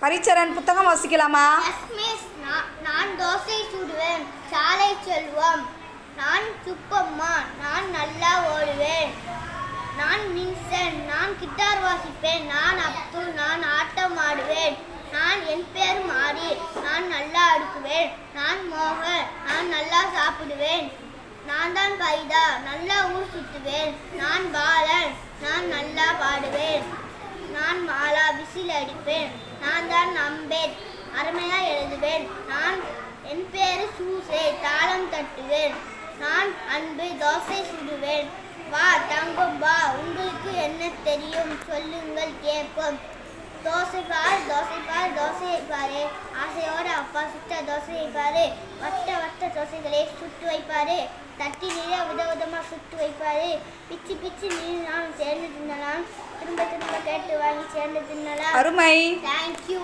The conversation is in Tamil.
பரிச்சரன் புத்தகம் வாசிக்கலாமா? நான் தோசை சுடுவேன். சாலை செல்வம். நான் சுப்பம்மா. நான் நல்லா ஓடுவேன். நான் வின்சென்ட். நான் கிட்டார் வாசிப்பேன். நான் அப்துல். நான் ஆட்டம் ஆடுவேன். என் பேர் மாரி. நான் நல்லா அடுக்குவேன். நான் மோகன். நான் நல்லா சாப்பிடுவேன். நான் தான் பைதா. நல்லா ஊர் சுற்றுவேன். நான் பாலன். நான் நல்லா பாடுவேன். நான் மாலா. விசில் அடிப்பேன். நான் தான் அம்பேத். அருமையா எழுதுவேன். என் பேரு சூசே. தாளம் தட்டுவேன். நான் அன்பு. தோசை சுடுவேன். வா தங்கம் வா. உங்களுக்கு என்ன தெரியும் சொல்லுங்கள் கேட்போம். தோசை பார் தோசை பார் தோசையை பாரு. ஆசையோட அப்பா சுட்ட தோசையை பாரு. வட்ட வட்ட தோசைகளை சுட்டு வைப்பாரு. தட்டி நீரை விதவிதமாக சுட்டு வைப்பாரு. பிச்சு பிச்சு நீர் நானும் சேர்ந்து தின்னலாம். திரும்ப திரும்ப கேட்டு வாங்கி சேர்ந்து தின்னலாம். அருமை. தேங்க்யூ.